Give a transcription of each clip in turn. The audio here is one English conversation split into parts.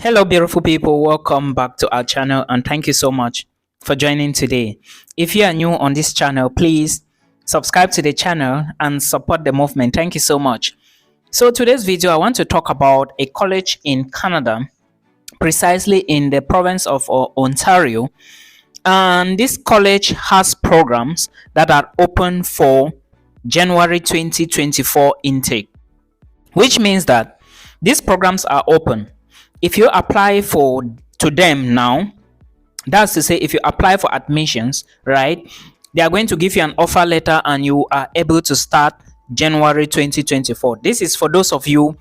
Hello, beautiful people. Welcome back to our channel and thank you so much for joining today. If you are new on this channel, please subscribe to the channel and support the movement. Thank you so much. So today's video, I want to talk about a college in Canada, precisely in the province of Ontario. And this college has programs that are open for January 2024 intake, which means that these programs are open. If you apply to them now, that's to say, if you apply for admissions, right, they are going to give you an offer letter and you are able to start January 2024. This is for those of you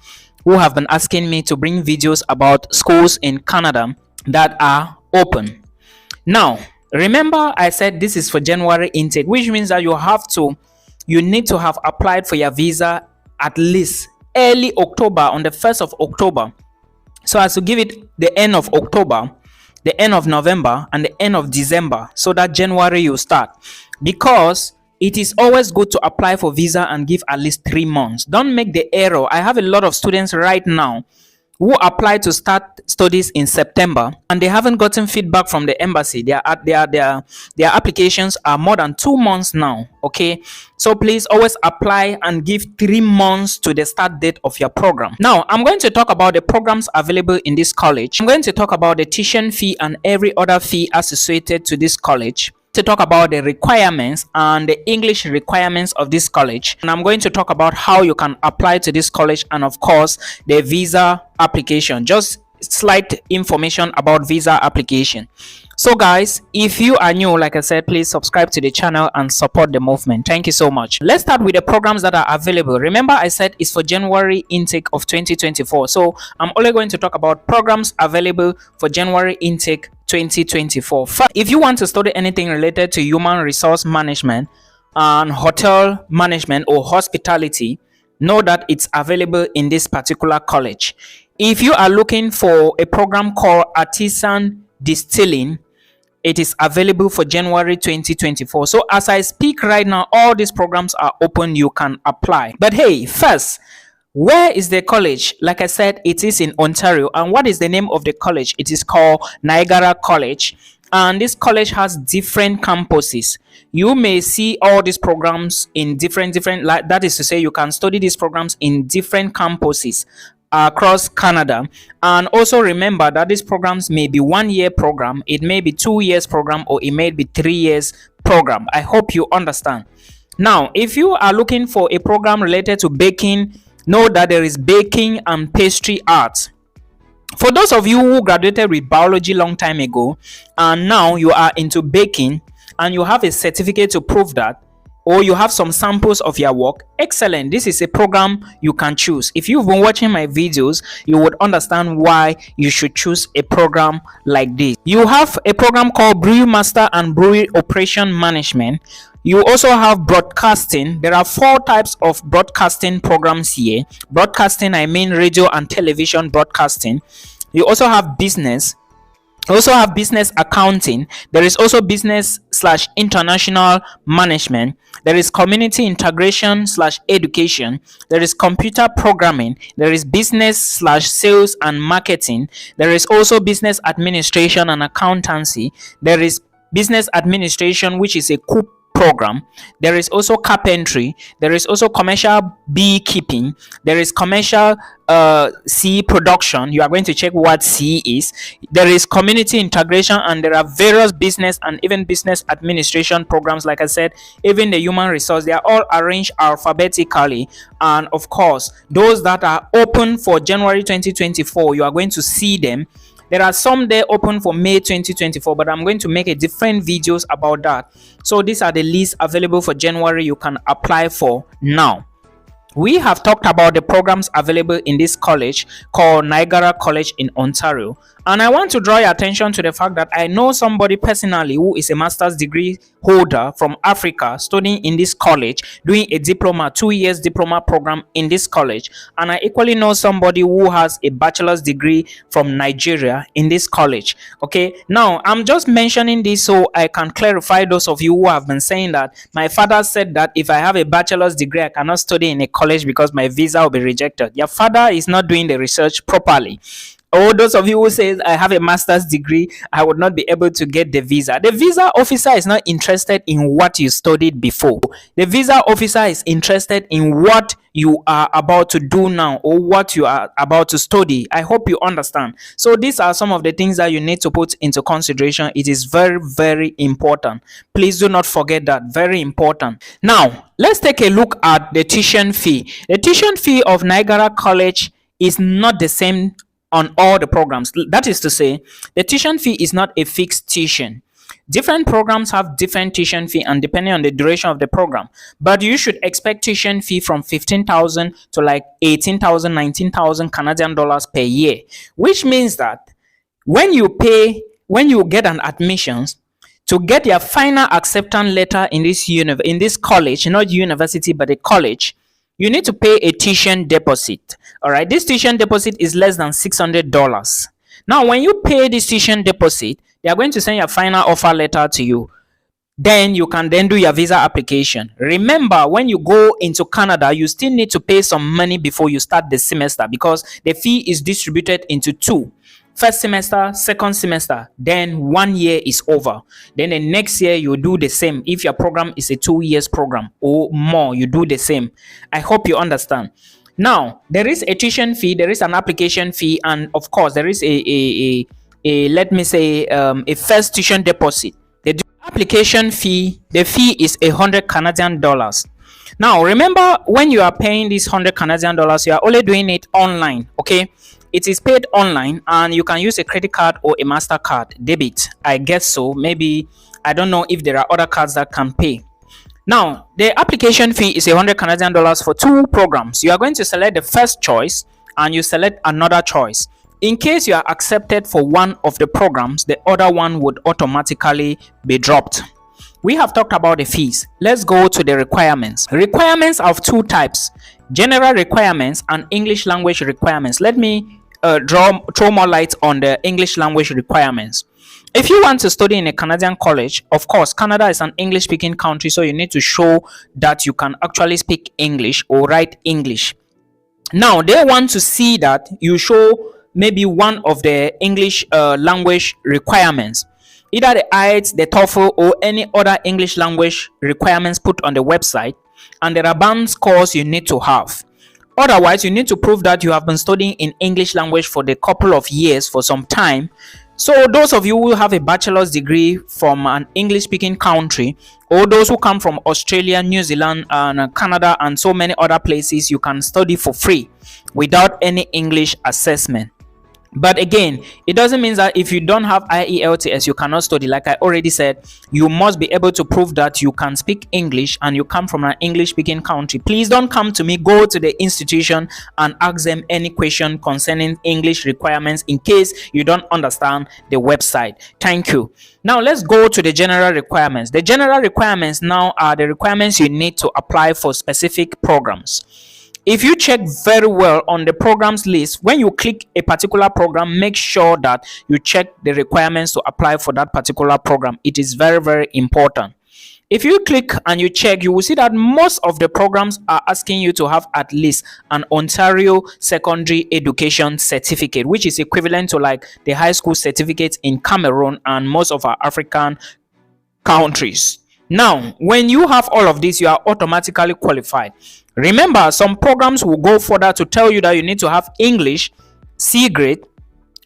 who have been asking me to bring videos about schools in Canada that are open. Now, remember I said this is for January intake, which means that you need to have applied for your visa at least early October, on the 1st of October. So as to give it the end of October, the end of November, and the end of December, so that January you start. Because it is always good to apply for visa and give at least 3 months. Don't make the error. I have a lot of students right now who applied to start studies in September and they haven't gotten feedback from the embassy. Their applications are more than 2 months now. Okay, so please always apply and give 3 months to the start date of your program. Now I'm going to talk about the programs available in this college. I'm going to talk about the tuition fee and every other fee associated to this college, to talk about the requirements and the English requirements of this college, and I'm going to talk about how you can apply to this college, and of course the visa application, just slight information about visa application. So guys, if you are new, like I said, please subscribe to the channel and support the movement. Thank you so much. Let's start with the programs that are available. Remember I said it's for January intake of 2024, so I'm only going to talk about programs available for January intake 2024. First, if you want to study anything related to human resource management and hotel management or hospitality, know that it's available in this particular college. If you are looking for a program called artisan distilling, it is available for January 2024. So as I speak right now, all these programs are open. You can apply. But hey, first, where is the college? Like I said, it is in Ontario. And what is the name of the college? It is called Niagara College. And this college has different campuses. You may see all these programs in different, that is to say, you can study these programs in different campuses across Canada. And also remember that these programs may be 1 year program, it may be 2 years program, or it may be 3 years program. I hope you understand. Now, if you are looking for a program related to baking, know that there is baking and pastry arts. For those of you who graduated with biology long time ago and now you are into baking and you have a certificate to prove that, or you have some samples of your work, excellent. This is a program you can choose. If you've been watching my videos, you would understand why you should choose a program like this. You have a program called Brewery Master and Brewery Operation Management. You also have broadcasting. There are 4 types of broadcasting programs here. Broadcasting, I mean radio and television broadcasting. You also have business. Also have business accounting. There is also business/international management. There is community integration/education. There is computer programming. There is business/sales and marketing. There is also business administration and accountancy. There is business administration, which is a coup program. There is also carpentry. There is also commercial beekeeping. There is commercial C production. You are going to check what C is. There is community integration, and there are various business and even business administration programs. Like I said, even the human resource, they are all arranged alphabetically. And of course, those that are open for January 2024, you are going to see them. There are some there open for May 2024, but I'm going to make a different videos about that. So these are the lists available for January you can apply for now. We have talked about the programs available in this college called Niagara College in Ontario. And I want to draw your attention to the fact that I know somebody personally who is a master's degree holder from Africa studying in this college, doing a diploma, 2 years diploma program in this college. And I equally know somebody who has a bachelor's degree from Nigeria in this college. Okay, now I'm just mentioning this so I can clarify those of you who have been saying that my father said that if I have a bachelor's degree, I cannot study in a college because my visa will be rejected. Your father is not doing the research properly. Or those of you who says I have a master's degree, I would not be able to get the visa. The visa officer is not interested in what you studied before. The visa officer is interested in what you are about to do now or what you are about to study. I hope you understand. So these are some of the things that you need to put into consideration. It is very, very important. Please do not forget that. Very important. Now, let's take a look at the tuition fee. The tuition fee of Niagara College is not the same on all the programs. That is to say, the tuition fee is not a fixed tuition. Different programs have different tuition fee and depending on the duration of the program. But you should expect tuition fee from 15,000 to like 18,000, 19,000 Canadian dollars per year, which means that when you get an admissions, to get your final acceptance letter in this college, not university but a college, you need to pay a tuition deposit. All right, this tuition deposit is less than $600. Now, when you pay this tuition deposit, they are going to send your final offer letter to you. Then you can then do your visa application. Remember, when you go into Canada, you still need to pay some money before you start the semester because the fee is distributed into two. First semester, second semester, then 1 year is over. Then the next year you do the same. If your program is a 2 years program or more, you do the same. I hope you understand. Now, there is a tuition fee, there is an application fee, and of course, there is a let me say a first tuition deposit. The application fee, the fee is 100 Canadian dollars. Now, remember when you are paying this 100 Canadian dollars, you are only doing it online, okay? It is paid online and you can use a credit card or a MasterCard debit. I guess so. Maybe, I don't know if there are other cards that can pay. Now, the application fee is 100 Canadian dollars for two programs. You are going to select the first choice and you select another choice. In case you are accepted for one of the programs, the other one would automatically be dropped. We have talked about the fees. Let's go to the requirements. Requirements of two types: general requirements and English language requirements. Let me throw more light on the English language requirements. If you want to study in a Canadian college, of course, Canada is an English speaking country, so you need to show that you can actually speak English or write English. Now, they want to see that you show maybe one of the English language requirements, either the IELTS, the TOEFL, or any other English language requirements put on the website, and there are band scores you need to have. Otherwise, you need to prove that you have been studying in English language for a couple of years, for some time. So those of you who have a bachelor's degree from an English-speaking country, or those who come from Australia, New Zealand, and Canada, and so many other places, you can study for free without any English assessment. But again, it doesn't mean that if you don't have IELTS, you cannot study. Like I already said, you must be able to prove that you can speak English and you come from an English-speaking country. Please don't come to me. Go to the institution and ask them any question concerning English requirements in case you don't understand the website. Thank you. Now, let's go to the general requirements. The general requirements now are the requirements you need to apply for specific programs. If you check very well on the programs list, when you click a particular program, make sure that you check the requirements to apply for that particular program. It is very, very important. If you click and you check, you will see that most of the programs are asking you to have at least an Ontario Secondary Education Certificate, which is equivalent to like the high school certificate in Cameroon and most of our African countries. Now, when you have all of this, you are automatically qualified. Remember, some programs will go further to tell you that you need to have English C grade,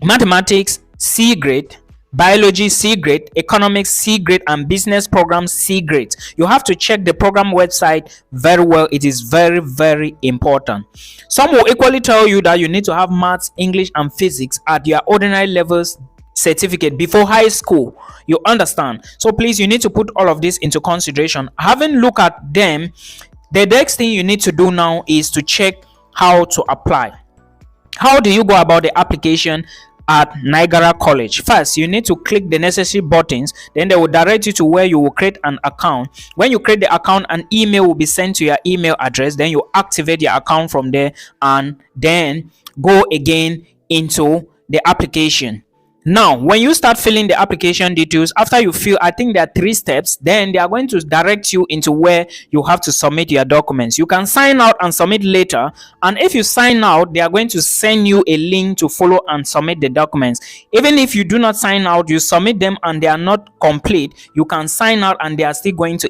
mathematics C grade, biology C grade, economics C grade, and business programs C grade. You have to check the program website very well. It is very, very important. Some will equally tell you that you need to have maths, English, and physics at your ordinary levels certificate before high school. You understand? So please, you need to put all of this into consideration. Having looked at them, the next thing you need to do now is to check how to apply. How do you go about the application at Niagara College? First, you need to click the necessary buttons. Then they will direct you to where you will create an account. When you create the account, an email will be sent to your email address. Then you activate your account from there and then go again into the application. Now, when you start filling the application details, after you fill, I think there are 3 steps, then they are going to direct you into where you have to submit your documents. You can sign out and submit later. And if you sign out, they are going to send you a link to follow and submit the documents. Even if you do not sign out, you submit them and they are not complete, you can sign out and they are still going to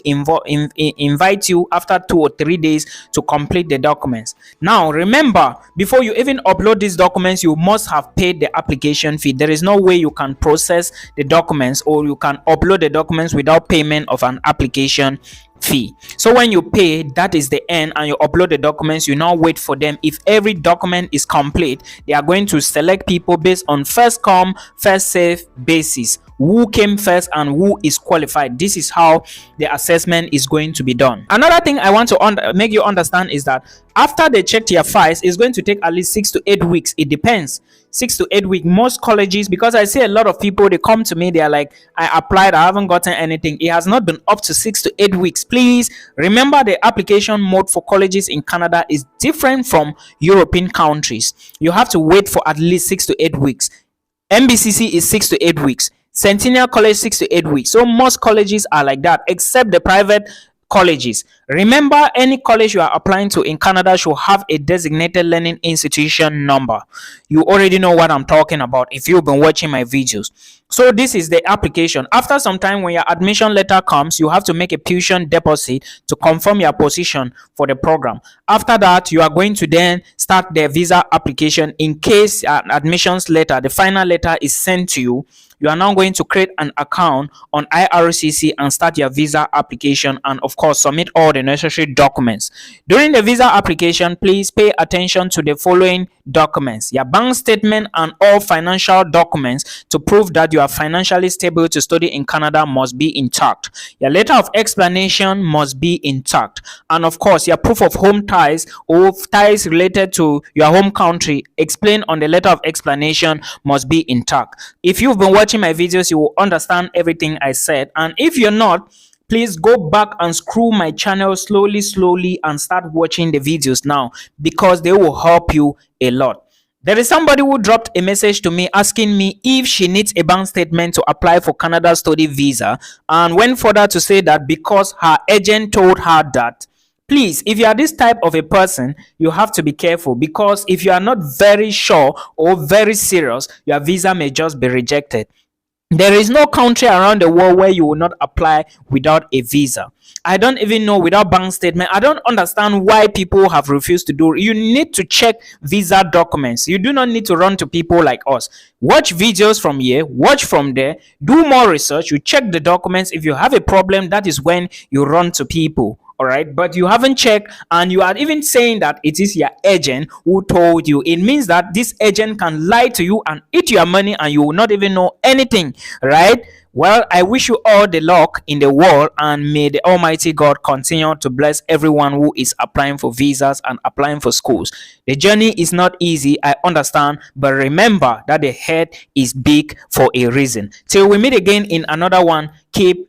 invite you after 2 or 3 days to complete the documents. Now, remember, before you even upload these documents, you must have paid the application fee. There is no way you can process the documents or you can upload the documents without payment of an application fee. So when you pay, that is the end, and you upload the documents, you now wait for them. If every document is complete, they are going to select people based on first come first serve basis, who came first and who is qualified. This is how the assessment is going to be done. Another thing I want to make you understand is that after they check your files, it's going to take at least 6 to 8 weeks. It depends. 6 to 8 weeks. Most colleges, because I see a lot of people, they come to me, they are like, I applied, I haven't gotten anything. It has not been up to 6 to 8 weeks. Please remember, the application mode for colleges in Canada is different from European countries. You have to wait for at least 6 to 8 weeks. MBCC is 6 to 8 weeks. Centennial College 6 to 8 weeks. So most colleges are like that, except the private colleges. Remember, any college you are applying to in Canada should have a designated learning institution number. You already know what I'm talking about if you've been watching my videos. So this is the application. After some time, when your admission letter comes, you have to make a tuition deposit to confirm your position for the program. After that, you are going to then start the visa application. In case an admissions letter, the final letter, is sent to you, you are now going to create an account on IRCC and start your visa application, and of course submit all the necessary documents. During the visa application, please pay attention to the following documents: your bank statement and all financial documents to prove that you are financially stable to study in Canada must be intact. Your letter of explanation must be intact, and of course your proof of home ties or ties related to your home country explained on the letter of explanation must be intact. If you've been watching my videos, you will understand everything I said, and if you're not, please go back and scroll my channel slowly and start watching the videos now, because they will help you a lot. There is somebody who dropped a message to me asking me if she needs a bank statement to apply for Canada study visa, and went further to say that because her agent told her that. Please, if you are this type of a person, you have to be careful, because if you are not very sure or very serious, your visa may just be rejected. There is no country around the world where you will not apply without a visa. I don't even know, without bank statement. I don't understand why people have refused to do it. You need to check visa documents. You do not need to run to people like us. Watch videos from here, watch from there, do more research, you check the documents. If you have a problem, that is when you run to people. All right, but you haven't checked, and you are even saying that it is your agent who told you. It means that this agent can lie to you and eat your money, and you will not even know anything, right? Well, I wish you all the luck in the world, and may the Almighty God continue to bless everyone who is applying for visas and applying for schools. The journey is not easy, I understand, but remember that the head is big for a reason. Till we meet again in another one, keep